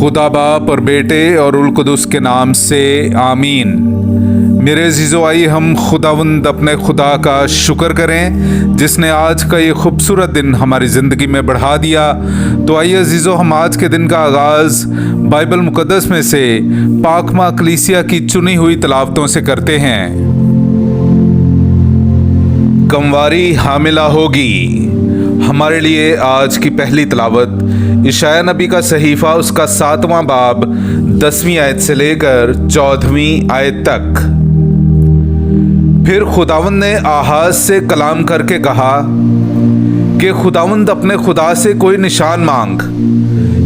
खुदा बाप और बेटे और उल कुदस के नाम से आमीन। मेरे अजीज़ो, आइए हम खुदावंद अपने खुदा का शुक्र करें जिसने आज का ये खूबसूरत दिन हमारी ज़िंदगी में बढ़ा दिया। तो आइए अजीज़ो, हम आज के दिन का आगाज़ बाइबल मुक़द्दस में से पाकमा कलीसिया की चुनी हुई तलावतों से करते हैं। कंवारी हामिला होगी। हमारे लिए आज की पहली तलावत इशाया नबी का सहीफ़ा उसका 7वां बाब 10वीं आयत से लेकर 14वीं आयत तक। फिर खुदावंद ने आहाज से कलाम करके कहा कि खुदावंद अपने खुदा से कोई निशान मांग,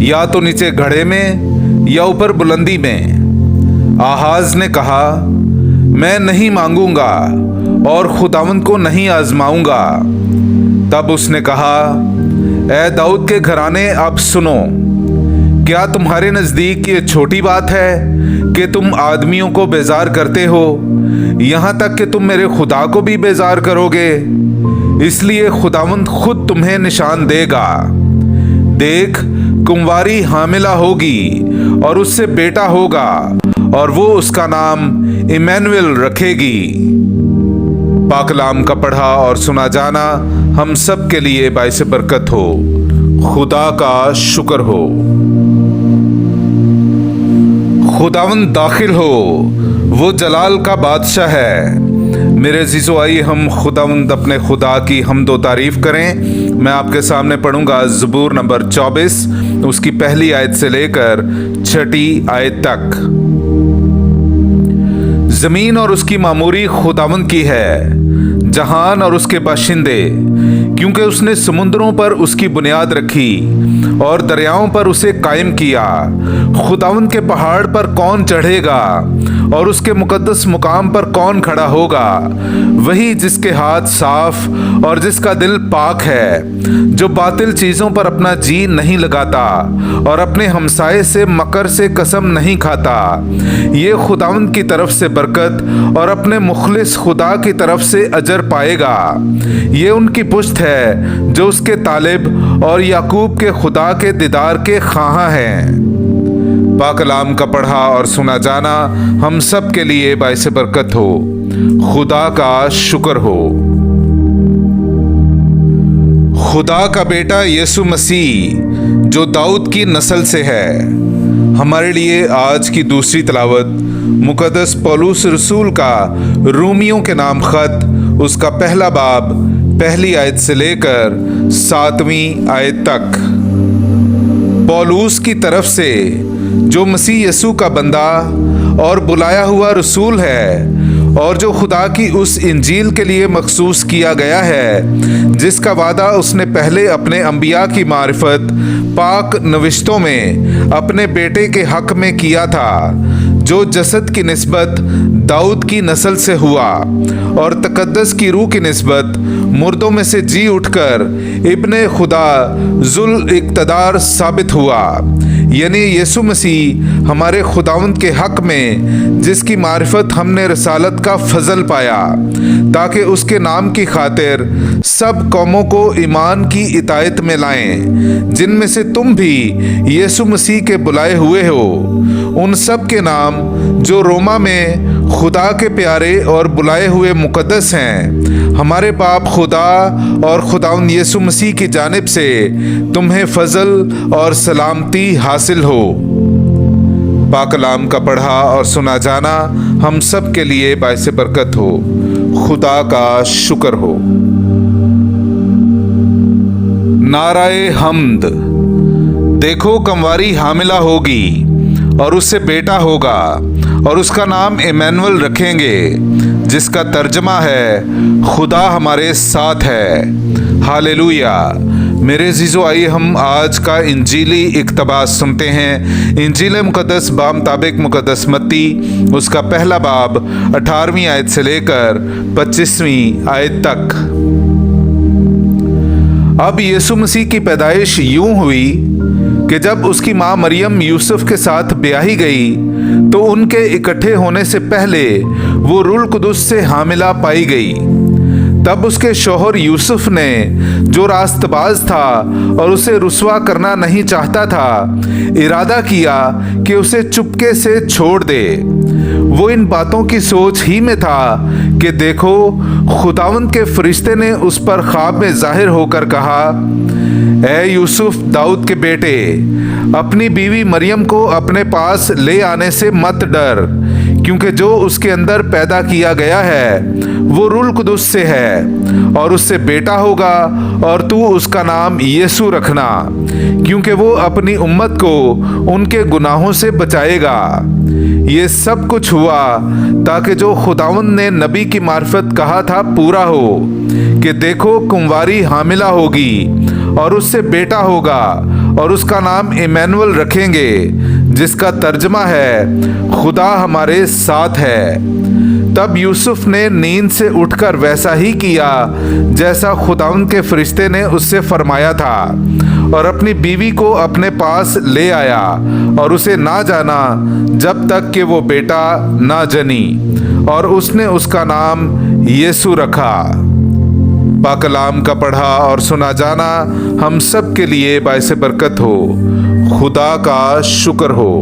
या तो नीचे घड़े में या ऊपर बुलंदी में। आहाज ने कहा, मैं नहीं मांगूंगा और खुदावंद को नहीं आजमाऊंगा। तब उसने कहा, ऐ दाऊद के घराने, अब सुनो, क्या तुम्हारे नज़दीक ये छोटी बात है कि तुम आदमियों को बेजार करते हो, यहाँ तक कि तुम मेरे खुदा को भी बेजार करोगे। इसलिए खुदावंद खुद तुम्हें निशान देगा। देख, कुंवारी हामिला होगी और उससे बेटा होगा और वो उसका नाम इमैनुएल रखेगी। पाकलाम का पढ़ा और सुना जाना हम सब के लिए बाइस बरकत हो। खुदा का शुक्र हो। खुदावंद दाखिल हो, वो जलाल का बादशाह है। मेरे अजीज़ो, आइए हम खुदावंद अपने खुदा की हमदो तारीफ करें। मैं आपके सामने पढ़ूंगा ज़बूर नंबर 24 उसकी पहली आयत से लेकर 6ठी आयत तक। ज़मीन और उसकी मामूरी खुदावंद की है, जहान और उसके बाशिंदे, क्योंकि उसने समुद्रों पर उसकी बुनियाद रखी और दरियाओं पर उसे कायम किया। खुदावंद के पहाड़ पर कौन चढ़ेगा और उसके मुकद्दस मुकाम पर कौन खड़ा होगा? वही जिसके हाथ साफ और जिसका दिल पाक है, जो बातिल चीज़ों पर अपना जी नहीं लगाता और अपने हमसाये से मकर से कसम नहीं खाता। ये खुदावंद की तरफ से बरकत और अपने मुखलिस खुदा की तरफ से अजर पाएगा। ये उनकी पुश्त है जो उसके तालिब और याकूब के खुदा के दीदार के ख्वाहां हैं। पाकलाम का पढ़ा और सुना जाना हम सब के लिए बाइस बरकत हो। खुदा का शुक्र हो। खुदा का बेटा यीशु मसीह जो दाऊद की नस्ल से है। हमारे लिए आज की दूसरी तलावत मुकद्दस पौलुस रसूल का रोमियों के नाम खत उसका पहला बाब पहली आयत से लेकर 7वीं आयत तक। पौलुस की तरफ से, जो मसीह यीशु का बंदा और बुलाया हुआ रसूल है, और जो खुदा की उस इंजील के लिए मखसूस किया गया है जिसका वादा उसने पहले अपने अंबिया की मारिफत पाक नविश्तों में अपने बेटे के हक में किया था, जो जसद की निस्बत दाऊद की नस्ल से हुआ और तकद्दस की रूह की निस्बत मुर्दों में से जी उठकर इब्ने खुदा जुल इक़्तिदार साबित हुआ, यानी यीशु मसीह हमारे खुदावंद के हक में, जिसकी मारिफत हमने रसालत का फजल पाया, ताकि उसके नाम की खातिर सब कौमों को ईमान की इतायत में लाएं, जिनमें से तुम भी यीशु मसीह के बुलाए हुए हो। उन सब के नाम जो रोमा में खुदा के प्यारे और बुलाए हुए मुकद्दस हैं, हमारे बाप खुदा और खुदावंद यीशु मसीह की जानिब से तुम्हें फजल और सलामती हासिल हो। पाकलाम का पढ़ा और सुना जाना हम सब के लिए बाइस बरकत हो। खुदा का शुक्र हो। नाराए हम्द। देखो, कंवारी हामिला होगी और उससे बेटा होगा और उसका नाम इमैनुएल रखेंगे, जिसका तर्जमा है खुदा हमारे साथ है। हालेलुया। मेरे अजीज़ो, आइए हम आज का इंजीली इक़्तिबास सुनते हैं। इंजील मुक़द्दस बामुताबिक मुक़द्दस मत्ती उसका पहला बाब 18वीं आयत से लेकर 25वीं आयत तक। अब यीशु मसीह की पैदाइश यूं हुई कि जब उसकी माँ मरियम यूसुफ के साथ ब्याही गई तो उनके इकट्ठे होने से पहले वो रूह कुदस से हामिला पाई गई। तब उसके शौहर यूसुफ ने, जो रास्तबाज था और उसे रुसवा करना नहीं चाहता था, इरादा किया कि उसे चुपके से छोड़ दे। वो इन बातों की सोच ही में था कि देखो, खुदावंद के फरिश्ते ने उस पर ख्वाब में जाहिर होकर कहा, ऐ यूसुफ, दाऊद के बेटे, अपनी बीवी मरियम को अपने पास ले आने से मत डर, क्योंकि जो उसके अंदर पैदा किया गया है वो रूह कुदुस से है, और उससे बेटा होगा और तू उसका नाम यीशु रखना, क्योंकि वो अपनी उम्मत को उनके गुनाहों से बचाएगा। ये सब कुछ हुआ ताकि जो खुदावंद ने नबी की मार्फत कहा था पूरा हो कि देखो, कुंवारी हामिला होगी और उससे बेटा होगा और उसका नाम इमैनुअल रखेंगे, जिसका तर्जमा है खुदा हमारे साथ है। तब यूसुफ ने नींद से उठकर वैसा ही किया जैसा खुदावंद के फरिश्ते ने उससे फरमाया था, और अपनी बीवी को अपने पास ले आया और उसे ना जाना जब तक कि वो बेटा ना जनी, और उसने उसका नाम यीशु रखा। पाकलाम का पढ़ा और सुना जाना हम सब के लिए बाइस बरकत हो। खुदा का शुक्र हो।